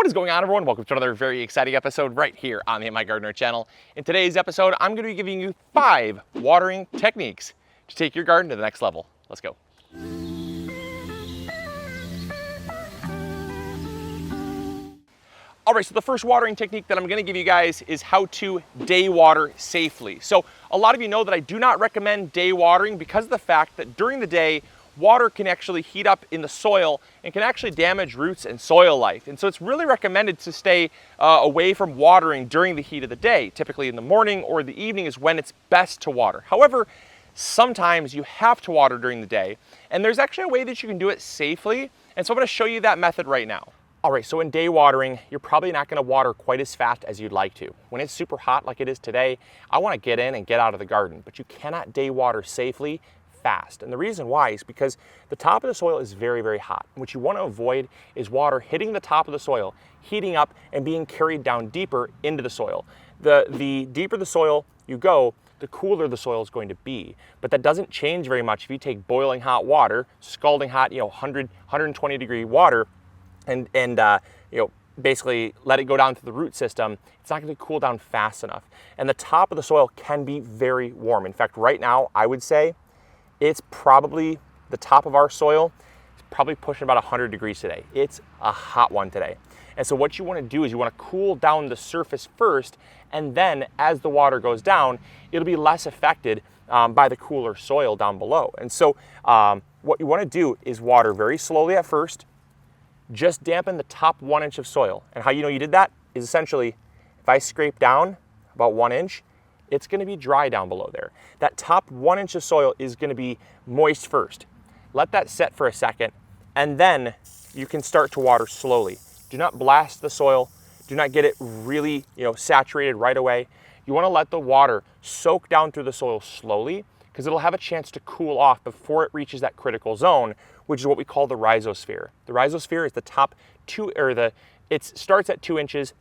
What is going on, everyone? Welcome to another very exciting episode right here on the MIgardener channel. In today's episode, I'm going to be giving you 5 watering techniques to take your garden to the next level. Let's go. All right, so the first watering technique that I'm going to give you guys is how to day water safely. So a lot of you know that I do not recommend day watering because of the fact that during the day, water can actually heat up in the soil and can actually damage roots and soil life. And so it's really recommended to stay away from watering during the heat of the day. Typically in the morning or the evening is when it's best to water. However, sometimes you have to water during the day, and there's actually a way that you can do it safely. And so I'm going to show you that method right now. All right, so in day watering, you're probably not going to water quite as fast as you'd like to. When it's super hot like it is today, I want to get in and get out of the garden, but you cannot day water safely fast. And the reason why is because the top of the soil is very, very hot. What you want to avoid is water hitting the top of the soil, heating up and being carried down deeper into the soil. The deeper the soil you go, the cooler the soil is going to be. But that doesn't change very much if you take boiling hot water, scalding hot, 120 degree water, and basically let it go down through the root system. It's not going to cool down fast enough. And the top of the soil can be very warm. In fact, right now, I would say it's probably, the top of our soil is probably pushing about 100 degrees today. It's a hot one today. And so what you want to do is you want to cool down the surface first, and then as the water goes down, it'll be less affected by the cooler soil down below. And so what you want to do is water very slowly at first, just dampen the top 1 inch of soil. And how you know you did that is essentially, if I scrape down about 1 inch, it's going to be dry down below there. That top 1 inch of soil is going to be moist first. Let that set for a second, and then you can start to water slowly. Do not blast the soil. Do not get it really, saturated right away. You want to let the water soak down through the soil slowly, because it'll have a chance to cool off before it reaches that critical zone, which is what we call the rhizosphere. The rhizosphere is the top it starts at 2 inches,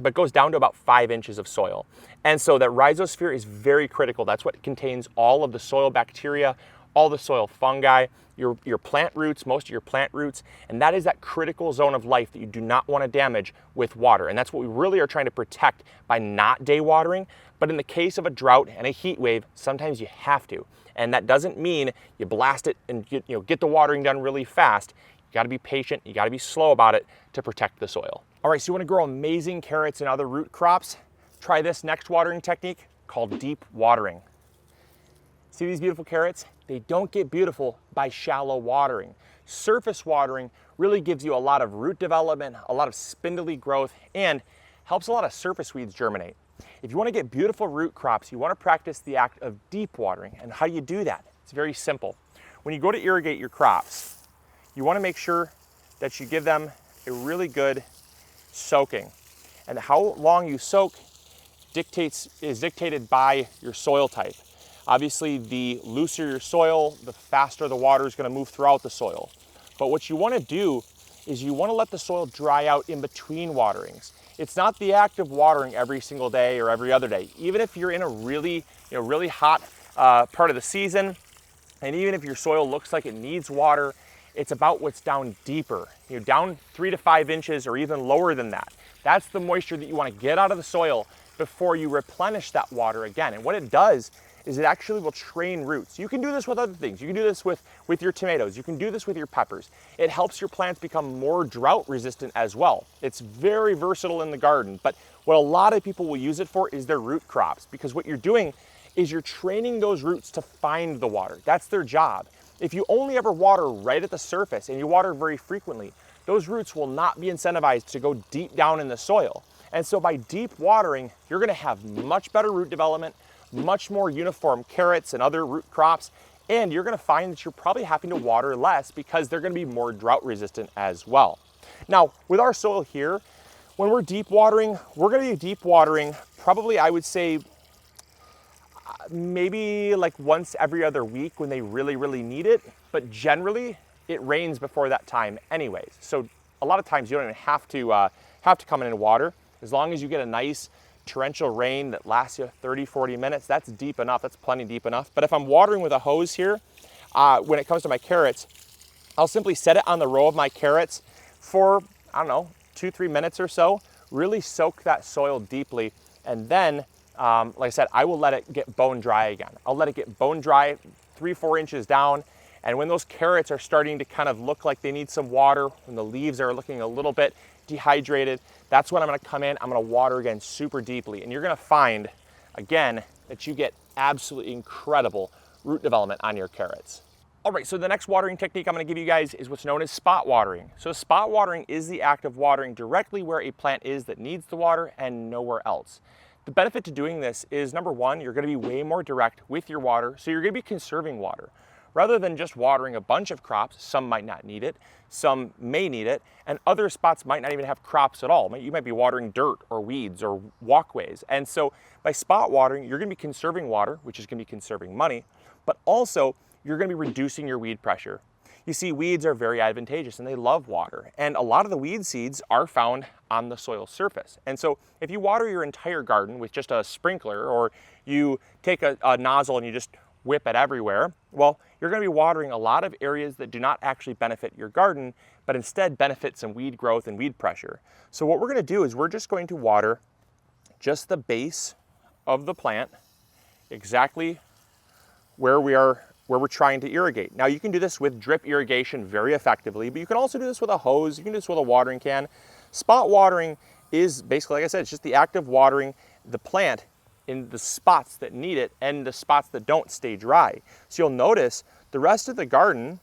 but goes down to about 5 inches of soil. And so that rhizosphere is very critical. That's what contains all of the soil bacteria, all the soil fungi, your plant roots, most of your plant roots, and that is that critical zone of life that you do not want to damage with water. And that's what we really are trying to protect by not day watering. But in the case of a drought and a heat wave, sometimes you have to. And that doesn't mean you blast it and get the watering done really fast. You got to be patient, you got to be slow about it to protect the soil. All right, so you want to grow amazing carrots and other root crops? Try this next watering technique called deep watering. See these beautiful carrots? They don't get beautiful by shallow watering. Surface watering really gives you a lot of root development, a lot of spindly growth, and helps a lot of surface weeds germinate. If you want to get beautiful root crops, you want to practice the act of deep watering. And how do you do that? It's very simple. When you go to irrigate your crops, you want to make sure that you give them a really good soaking. And how long you soak is dictated by your soil type. Obviously, the looser your soil, the faster the water is going to move throughout the soil. But what you want to do is you want to let the soil dry out in between waterings. It's not the act of watering every single day or every other day. Even if you're in a really hot part of the season, and even if your soil looks like it needs water, it's about what's down deeper, down 3 to 5 inches or even lower than that. That's the moisture that you want to get out of the soil before you replenish that water again. And what it does is it actually will train roots. You can do this with other things. You can do this with your tomatoes. You can do this with your peppers. It helps your plants become more drought resistant as well. It's very versatile in the garden, but what a lot of people will use it for is their root crops, because what you're doing is you're training those roots to find the water. That's their job. If you only ever water right at the surface and you water very frequently, those roots will not be incentivized to go deep down in the soil. And so by deep watering, you're going to have much better root development, much more uniform carrots and other root crops, and you're going to find that you're probably having to water less because they're going to be more drought resistant as well. Now, with our soil here, when we're deep watering, we're going to be deep watering probably, I would say, maybe like once every other week when they really, really need it, but generally it rains before that time anyways. So a lot of times you don't even have to come in and water. As long as you get a nice torrential rain that lasts you 30, 40 minutes, that's deep enough, that's plenty deep enough. But if I'm watering with a hose here, when it comes to my carrots, I'll simply set it on the row of my carrots for, I don't know, 2-3 minutes or so, really soak that soil deeply. And then, like I said, I will let it get bone dry again. I'll let it get bone dry 3-4 inches down. And when those carrots are starting to kind of look like they need some water, when the leaves are looking a little bit dehydrated, that's when I'm gonna come in, I'm gonna water again super deeply. And you're gonna find, again, that you get absolutely incredible root development on your carrots. All right, so the next watering technique I'm gonna give you guys is what's known as spot watering. So spot watering is the act of watering directly where a plant is that needs the water and nowhere else. The benefit to doing this is, number one, you're gonna be way more direct with your water, so you're gonna be conserving water. Rather than just watering a bunch of crops, some might not need it, some may need it, and other spots might not even have crops at all. You might be watering dirt or weeds or walkways. And so by spot watering, you're gonna be conserving water, which is gonna be conserving money, but also you're gonna be reducing your weed pressure. You see, weeds are very advantageous and they love water. And a lot of the weed seeds are found on the soil surface. And so if you water your entire garden with just a sprinkler, or you take a nozzle and you just whip it everywhere, well, you're gonna be watering a lot of areas that do not actually benefit your garden, but instead benefit some weed growth and weed pressure. So what we're gonna do is we're just going to water just the base of the plant, exactly where we're trying to irrigate. Now you can do this with drip irrigation very effectively, but you can also do this with a hose, you can do this with a watering can. Spot watering is basically, like I said, it's just the act of watering the plant in the spots that need it and the spots that don't stay dry. So you'll notice the rest of the garden,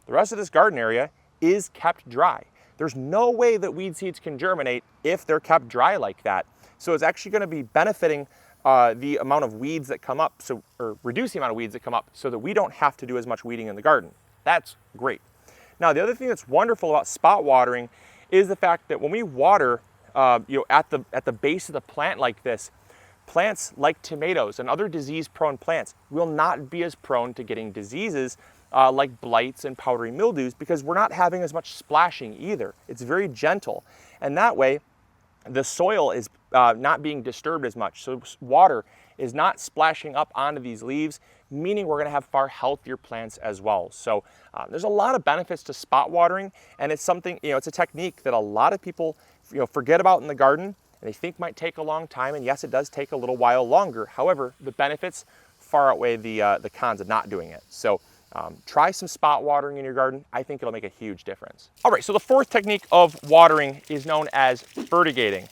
the rest of this garden area is kept dry. There's no way that weed seeds can germinate if they're kept dry like that. So it's actually gonna be benefiting the amount of weeds that come up, or reduce the amount of weeds that come up so that we don't have to do as much weeding in the garden. That's great. Now, the other thing that's wonderful about spot watering is the fact that when we water at the base of the plant like this, plants like tomatoes and other disease-prone plants will not be as prone to getting diseases like blights and powdery mildews, because we're not having as much splashing either. It's very gentle. And that way, the soil is not being disturbed as much. So water is not splashing up onto these leaves, meaning we're gonna have far healthier plants as well. So there's a lot of benefits to spot watering, and it's something, it's a technique that a lot of people forget about in the garden, and they think might take a long time, and yes, it does take a little while longer. However, the benefits far outweigh the cons of not doing it. So try some spot watering in your garden. I think it'll make a huge difference. All right, so the fourth technique of watering is known as fertigating.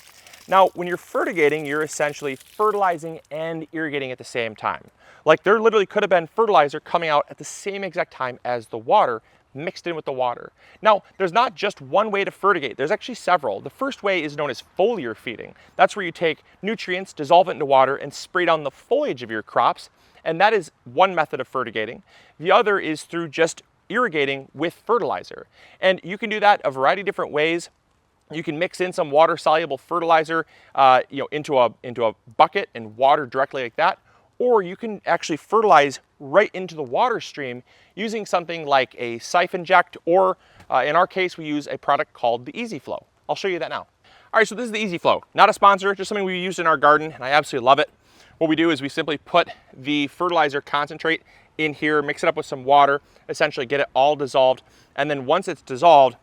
Now, when you're fertigating, you're essentially fertilizing and irrigating at the same time. Like, there literally could have been fertilizer coming out at the same exact time as the water mixed in with the water. Now, there's not just one way to fertigate. There's actually several. The first way is known as foliar feeding. That's where you take nutrients, dissolve it into water, and spray down the foliage of your crops. And that is one method of fertigating. The other is through just irrigating with fertilizer. And you can do that a variety of different ways. You can mix in some water-soluble fertilizer into a bucket and water directly like that. Or you can actually fertilize right into the water stream using something like a siphon eject, or in our case, we use a product called the Easy Flow. I'll show you that now. All right, so this is the Easy Flow. Not a sponsor, just something we use in our garden, and I absolutely love it. What we do is we simply put the fertilizer concentrate in here, mix it up with some water, essentially get it all dissolved, and then once it's dissolved,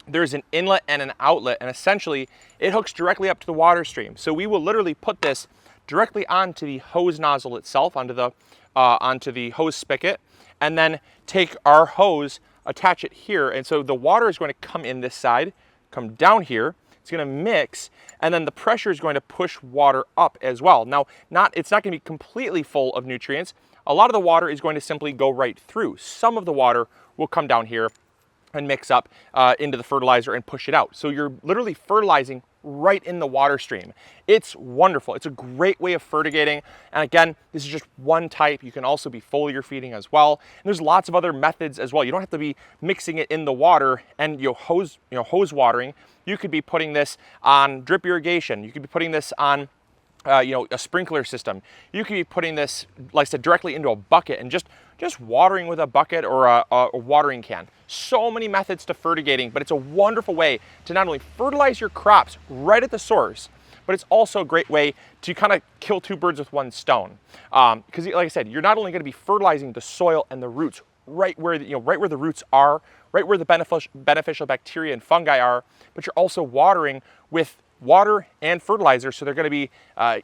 there's an inlet and an outlet, and essentially it hooks directly up to the water stream. So we will literally put this directly onto the hose nozzle itself, onto the hose spigot, and then take our hose, attach it here, and so the water is going to come in this side, come down here, it's going to mix, and then the pressure is going to push water up as well. Now, it's not going to be completely full of nutrients. A lot of the water is going to simply go right through. Some of the water will come down here and mix up into the fertilizer and push it out. So you're literally fertilizing right in the water stream. It's wonderful. It's a great way of fertigating. And again, this is just one type. You can also be foliar feeding as well. And there's lots of other methods as well. You don't have to be mixing it in the water and hose watering. You could be putting this on drip irrigation. You could be putting this on a sprinkler system. You could be putting this, like I said, directly into a bucket and just watering with a bucket or a watering can. So many methods to fertigating, but it's a wonderful way to not only fertilize your crops right at the source, but it's also a great way to kind of kill two birds with one stone. Because like I said, you're not only going to be fertilizing the soil and the roots right where right where the roots are, right where the beneficial bacteria and fungi are, but you're also watering with water and fertilizer, so they're going to be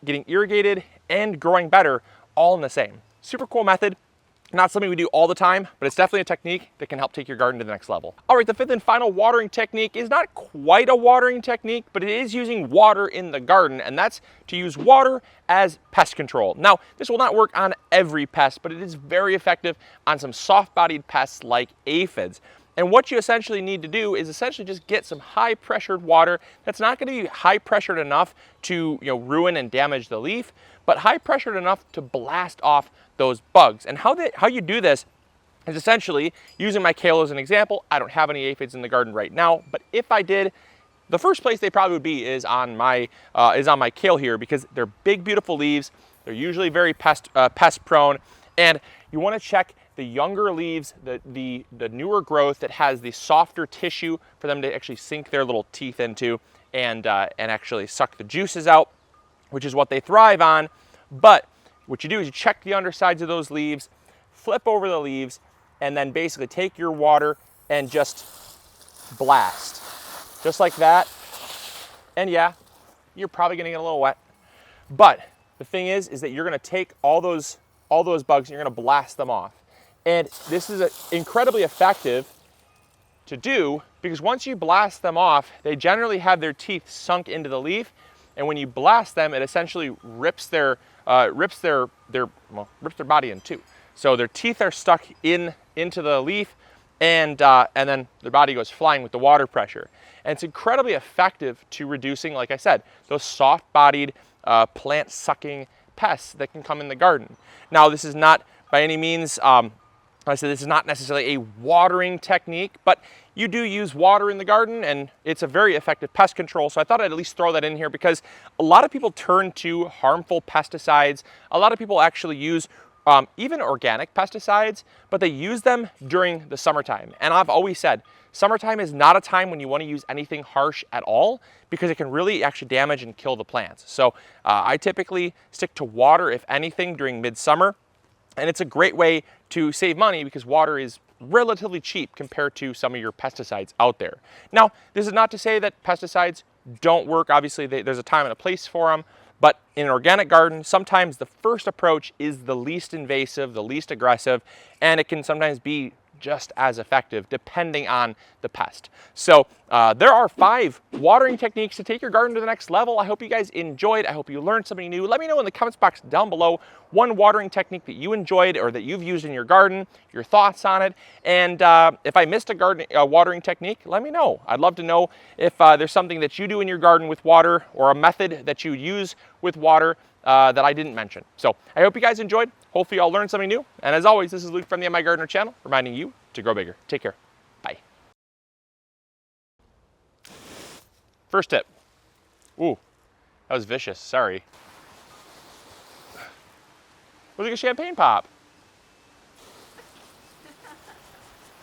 getting irrigated and growing better all in the same. Super cool method. Not something we do all the time, but it's definitely a technique that can help take your garden to the next level. All right, the fifth and final watering technique is not quite a watering technique, but it is using water in the garden, and that's to use water as pest control. Now, this will not work on every pest, but it is very effective on some soft-bodied pests like aphids. And what you essentially need to do is essentially just get some high pressured water that's not going to be high pressured enough to ruin and damage the leaf, but high pressured enough to blast off those bugs. And how you do this is essentially, using my kale as an example. I don't have any aphids in the garden right now, but if I did, the first place they probably would be is on my kale here, because they're big, beautiful leaves. They're usually very pest prone, and you want to check the younger leaves, the newer growth that has the softer tissue for them to actually sink their little teeth into and actually suck the juices out, which is what they thrive on. But what you do is you check the undersides of those leaves, flip over the leaves, and then basically take your water and just blast. Just like that. And yeah, you're probably gonna get a little wet. But the thing is that you're gonna take all those bugs and you're gonna blast them off. And this is incredibly effective to do, because once you blast them off, they generally have their teeth sunk into the leaf. And when you blast them, it essentially rips their body in two. So their teeth are stuck into the leaf, and then their body goes flying with the water pressure. And it's incredibly effective to reducing, like I said, those soft-bodied plant-sucking pests that can come in the garden. Now, this is not by any means, I said this is not necessarily a watering technique, but you do use water in the garden, and it's a very effective pest control. So I thought I'd at least throw that in here, because a lot of people turn to harmful pesticides. A lot of people actually use even organic pesticides, but they use them during the summertime. And I've always said, summertime is not a time when you want to use anything harsh at all, because it can really actually damage and kill the plants. So I typically stick to water, if anything, during midsummer. And it's a great way to save money, because water is relatively cheap compared to some of your pesticides out there. Now, this is not to say that pesticides don't work. Obviously, there's a time and a place for them. But in an organic garden, sometimes the first approach is the least invasive, the least aggressive, and it can sometimes be just as effective depending on the pest. So there are 5 watering techniques to take your garden to the next level. I hope you guys enjoyed. I hope you learned something new. Let me know in the comments box down below one watering technique that you enjoyed or that you've used in your garden, your thoughts on it. And if I missed a watering technique, let me know. I'd love to know if there's something that you do in your garden with water, or a method that you use with water that I didn't mention. So I hope you guys enjoyed. Hopefully you all learned something new. And as always, this is Luke from the MIgardener channel, reminding you to grow bigger. Take care. Bye. First tip. Ooh, that was vicious. Sorry. It was like a champagne pop.